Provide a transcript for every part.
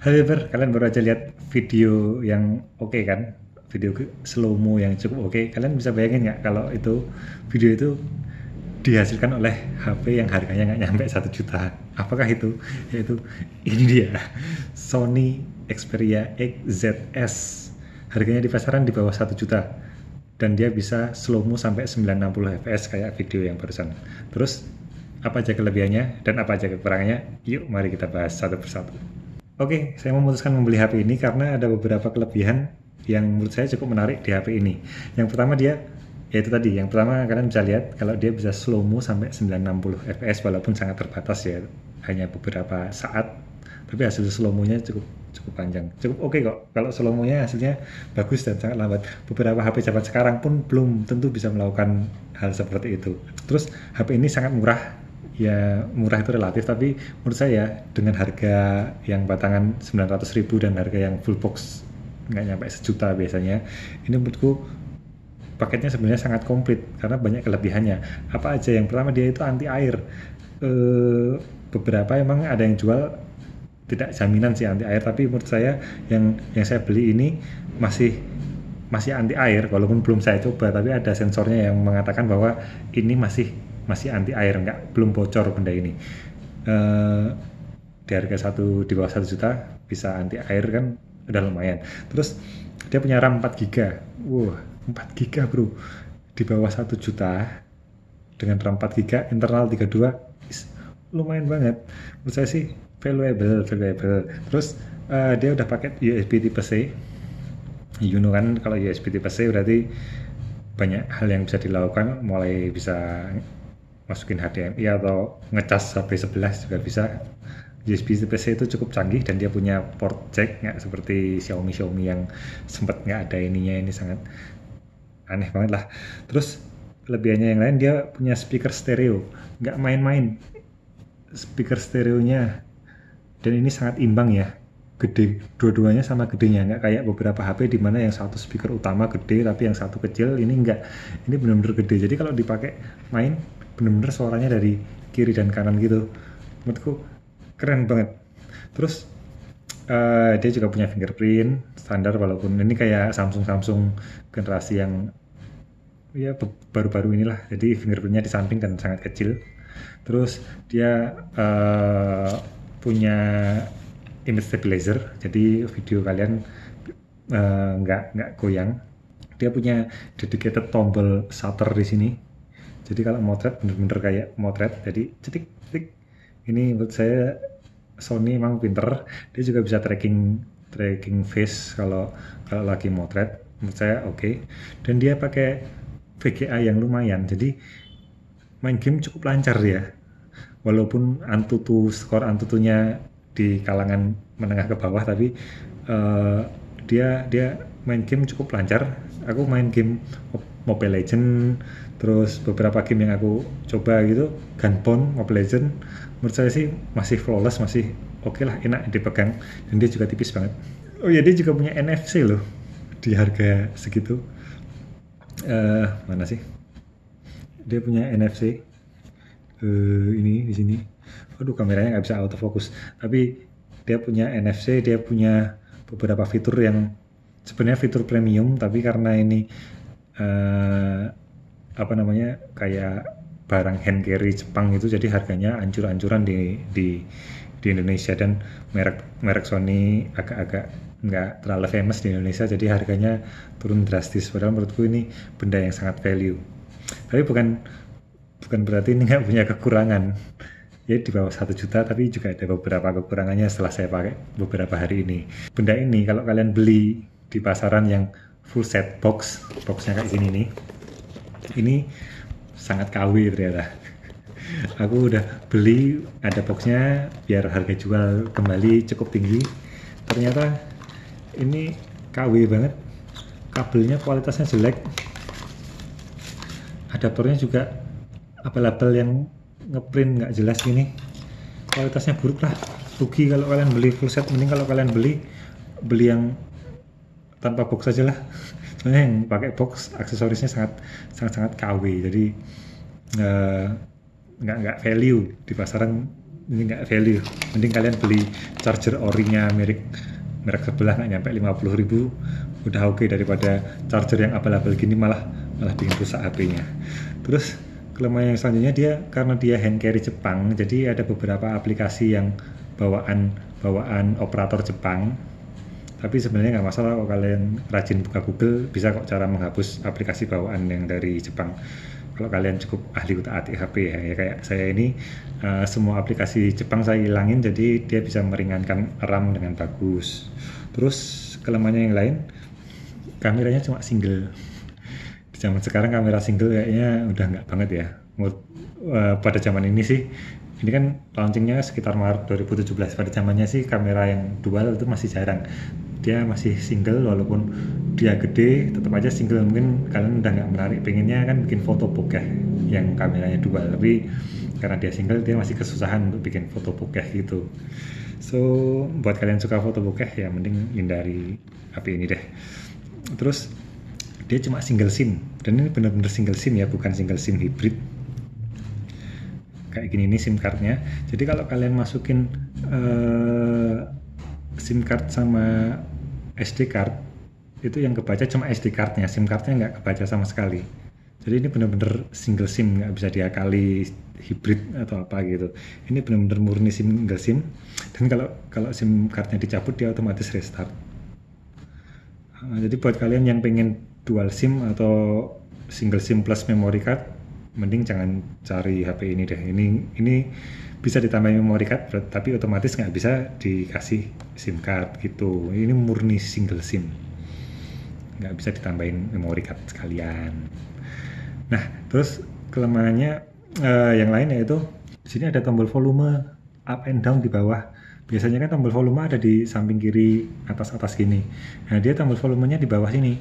Halo Ber, kalian baru aja lihat video yang oke kan? Video slow-mo yang cukup oke. Kalian bisa bayangin nggak kalau itu video itu dihasilkan oleh HP yang harganya nggak nyampe 1 juta? Apakah itu? Yaitu ini dia, Sony Xperia XZS. Harganya di pasaran di bawah 1 juta. Dan dia bisa slow-mo sampai 960 fps kayak video yang barusan. Terus, apa aja kelebihannya dan apa aja kekurangannya? Yuk mari kita bahas satu persatu. Oke, saya memutuskan membeli HP ini karena ada beberapa kelebihan yang menurut saya cukup menarik di HP ini. Yang pertama dia, yaitu tadi, yang pertama kalian bisa lihat kalau dia bisa slow mo sampai 960 fps walaupun sangat terbatas ya, hanya beberapa saat. Tapi hasil slow mo-nya cukup cukup panjang, cukup oke kok. Kalau slow mo-nya hasilnya bagus dan sangat lambat. Beberapa HP zaman sekarang pun belum tentu bisa melakukan hal seperti itu. Terus HP ini sangat murah, ya murah itu relatif, tapi menurut saya dengan harga yang batangan 900.000 dan harga yang full box nggak nyampe 1 juta biasanya, ini menurutku paketnya sebenarnya sangat komplit karena banyak kelebihannya. Apa aja? Yang pertama dia itu anti air. Beberapa emang ada yang jual tidak jaminan sih anti air, tapi menurut saya yang saya beli ini masih masih anti air walaupun belum saya coba, tapi ada sensornya yang mengatakan bahwa ini masih anti air, nggak belum bocor benda ini. eh, di harga di bawah 1 juta bisa anti air kan udah lumayan. Terus dia punya RAM 4 GB. Wah, 4 GB bro, di bawah 1 juta dengan RAM 4 GB, internal 32, lumayan banget menurut saya sih, valuable. Terus dia udah pakai USB tipe C. You know kan, kalau USB tipe C berarti banyak hal yang bisa dilakukan, mulai bisa masukin HDMI atau ngecas HP sebelah juga bisa. USB tipe C itu cukup canggih dan dia punya port jack, nggak seperti Xiaomi yang sempat nggak ada ininya, ini sangat aneh banget lah. Terus kelebihannya yang lain, dia punya speaker stereo, nggak main-main speaker stereonya, dan ini sangat imbang ya, gede, dua-duanya sama gedenya, nggak kayak beberapa HP di mana yang satu speaker utama gede tapi yang satu kecil. Ini enggak, ini benar-benar gede, jadi kalau dipakai main benar-benar suaranya dari kiri dan kanan gitu. Menurutku keren banget. Terus dia juga punya fingerprint standar, walaupun ini kayak Samsung generasi yang ya baru-baru inilah, jadi fingerprintnya di samping dan sangat kecil. Terus dia punya image stabilizer, jadi video kalian nggak goyang. Dia punya dedicated tombol shutter di sini, jadi kalau motret bener-bener kayak motret, jadi cetik cetik. Ini menurut saya Sony emang pinter. Dia juga bisa tracking face kalau kalau lagi motret, menurut saya oke. Dan dia pakai VGA yang lumayan, jadi main game cukup lancar ya, walaupun skor Antutunya di kalangan menengah ke bawah, tapi dia dia main game cukup lancar. Aku main game Mobile Legend, terus beberapa game yang aku coba gitu, Gunbound, Mobile Legend, menurut saya sih masih flawless, masih oke lah, enak dipegang, dan dia juga tipis banget. Oh ya, dia juga punya NFC loh di harga segitu. Mana sih? Dia punya NFC. Ini di sini. Aduh, kameranya nggak bisa autofocus. Tapi dia punya NFC, dia punya beberapa fitur yang sebenarnya fitur premium, tapi karena ini apa namanya, kayak barang hand carry Jepang itu, jadi harganya ancur-ancuran di Indonesia, dan merek Sony agak-agak nggak terlalu famous di Indonesia, jadi harganya turun drastis. Padahal menurutku ini benda yang sangat value. Tapi bukan bukan berarti ini nggak punya kekurangan. Ya di bawah 1 juta, tapi juga ada beberapa kekurangannya setelah saya pakai beberapa hari ini. Benda ini kalau kalian beli di pasaran yang full set boxnya kayak gini nih, ini sangat KW ternyata. Aku udah beli ada boxnya biar harga jual kembali cukup tinggi, ternyata ini KW banget. Kabelnya kualitasnya jelek, adaptornya juga abal-abal yang ngeprint nggak jelas gini, kualitasnya buruk lah. Rugi kalau kalian beli full set, mending kalau kalian beli yang tanpa box aja lah. Soalnya yang pakai box aksesorisnya sangat KW, jadi nggak value di pasaran, ini nggak value. Mending kalian beli charger orinya merek sebelah nggak nyampe 50.000, udah oke daripada charger yang abal-abal gini malah bikin rusak HP-nya. Terus kelemahan yang selanjutnya, karena dia hand carry Jepang, jadi ada beberapa aplikasi yang bawaan operator Jepang. Tapi sebenarnya nggak masalah kalau kalian rajin buka Google, bisa kok cara menghapus aplikasi bawaan yang dari Jepang. Kalau kalian cukup ahli utak-atik HP ya kayak saya ini, semua aplikasi Jepang saya hilangin, jadi dia bisa meringankan RAM dengan bagus. Terus kelemahannya yang lain, kameranya cuma single. Di zaman sekarang kamera single kayaknya udah nggak banget ya. Pada zaman ini sih, ini kan launchingnya sekitar Maret 2017. Pada zamannya sih kamera yang dual itu masih jarang. Dia masih single, walaupun dia gede tetap aja single. Mungkin kalian udah nggak menarik, pengennya kan bikin foto bokeh yang kameranya dual, tapi karena dia single dia masih kesusahan untuk bikin foto bokeh gitu. So buat kalian suka foto bokeh ya mending hindari HP ini deh. Terus dia cuma single SIM, dan ini benar-benar single SIM ya, bukan single SIM hybrid kayak gini nih SIM cardnya. Jadi kalau kalian masukin SIM card sama SD card, itu yang kebaca cuma SD cardnya, SIM cardnya nggak kebaca sama sekali. Jadi ini benar-benar single SIM, nggak bisa diakali hybrid atau apa gitu. Ini benar-benar murni single SIM, dan kalau SIM cardnya dicabut dia otomatis restart. Jadi buat kalian yang pengen dual SIM atau single SIM plus memory card, mending jangan cari HP ini deh. Ini bisa ditambahin memory card, tapi otomatis nggak bisa dikasih SIM card gitu. Ini murni single SIM, nggak bisa ditambahin memory card sekalian. Nah, terus kelemahannya yang lain yaitu di sini ada tombol volume up and down di bawah. Biasanya kan tombol volume ada di samping kiri atas gini. Nah, dia tombol volumenya di bawah sini.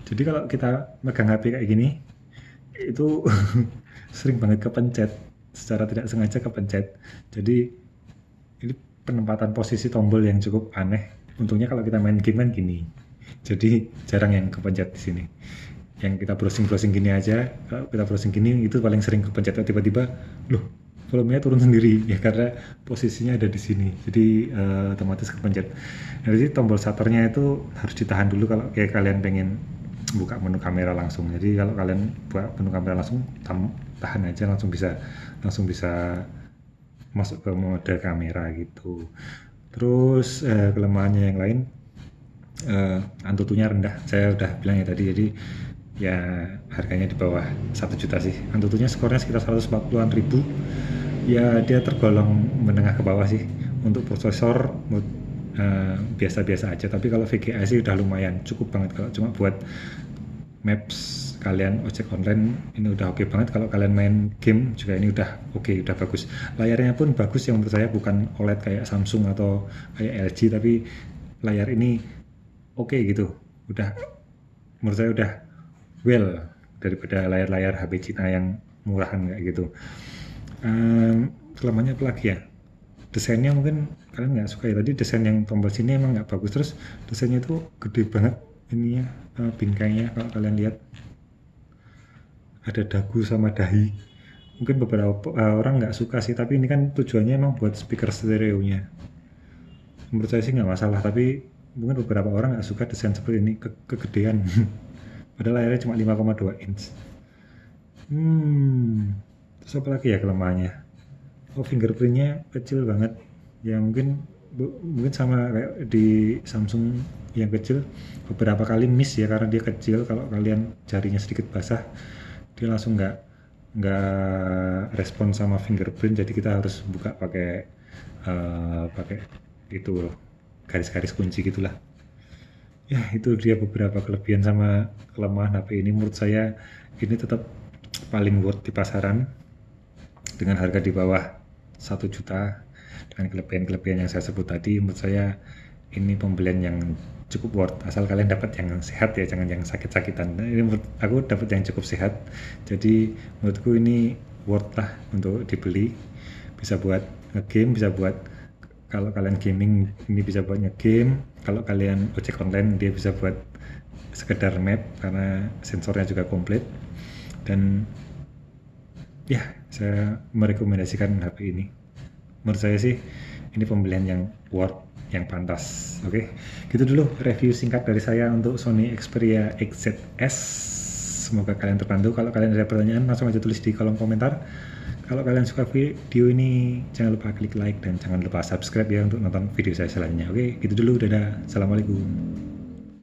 Jadi kalau kita megang HP kayak gini, itu sering banget kepencet, secara tidak sengaja kepencet. Jadi ini penempatan posisi tombol yang cukup aneh. Untungnya kalau kita main game kan gini, jadi jarang yang kepencet di sini. Yang kita browsing gini aja, kalau kita browsing gini itu paling sering kepencet, tiba-tiba loh volumenya turun sendiri ya, karena posisinya ada di sini, jadi otomatis kepencet. Nah, jadi tombol shutternya itu harus ditahan dulu kalau kayak kalian pengen buka menu kamera langsung. Jadi kalau kalian buka menu kamera langsung, tahan aja, langsung bisa masuk ke mode kamera gitu. Terus kelemahannya yang lain, Antutunya rendah, saya udah bilang ya tadi. Jadi ya harganya di bawah 1 juta sih. Antutunya skornya sekitar 140-an ribu. Ya dia tergolong menengah ke bawah sih. Untuk prosesor biasa-biasa aja, tapi kalau VGA sih udah lumayan, cukup banget. Kalau cuma buat maps kalian ojek online ini udah oke banget. Kalau kalian main game juga ini udah oke, udah bagus. Layarnya pun bagus yang menurut saya, bukan OLED kayak Samsung atau kayak LG, tapi layar ini oke gitu. Udah menurut saya udah well daripada layar-layar HP Cina yang murahan kayak gitu. Kelemahannya apa lagi ya? Desainnya mungkin kalian nggak suka ya, tadi desain yang tombol sini emang nggak bagus. Terus desainnya itu gede banget ininya, bingkainya kalau kalian lihat ada dagu sama dahi. Mungkin beberapa orang nggak suka sih, tapi ini kan tujuannya emang buat speaker stereonya. Menurut saya sih nggak masalah, tapi mungkin beberapa orang nggak suka desain seperti ini, kegedean. Padahal layarnya cuma 5,2 inch. Terus apa lagi ya kelemahannya? Oh, fingerprintnya kecil banget. Ya mungkin sama kayak di Samsung yang kecil, beberapa kali miss ya karena dia kecil. Kalau kalian jarinya sedikit basah, dia langsung nggak respon sama fingerprint. Jadi kita harus buka pakai itu loh, garis-garis kunci gitulah. Ya itu dia beberapa kelebihan sama kelemahan HP ini. Menurut saya ini tetap paling worth di pasaran dengan harga di bawah 1 juta. Dengan kelebihan-kelebihan yang saya sebut tadi, menurut saya ini pembelian yang cukup worth, asal kalian dapat yang sehat ya, jangan yang sakit-sakitan. Nah, ini menurut aku dapat yang cukup sehat, jadi menurutku ini worth lah untuk dibeli. Bisa buat ngegame, bisa buat kalau kalian gaming ini bisa buat ngegame. Kalau kalian ojek online dia bisa buat sekedar map karena sensornya juga komplit. Dan ya saya merekomendasikan HP ini. menurut saya sih ini pembelian yang worth, yang pantas. Oke, gitu dulu review singkat dari saya untuk Sony Xperia XZS. Semoga kalian terbantu. Kalau kalian ada pertanyaan langsung aja tulis di kolom komentar. Kalau kalian suka video ini jangan lupa klik like dan jangan lupa subscribe ya untuk nonton video saya selanjutnya. Oke, gitu dulu, dadah, assalamualaikum.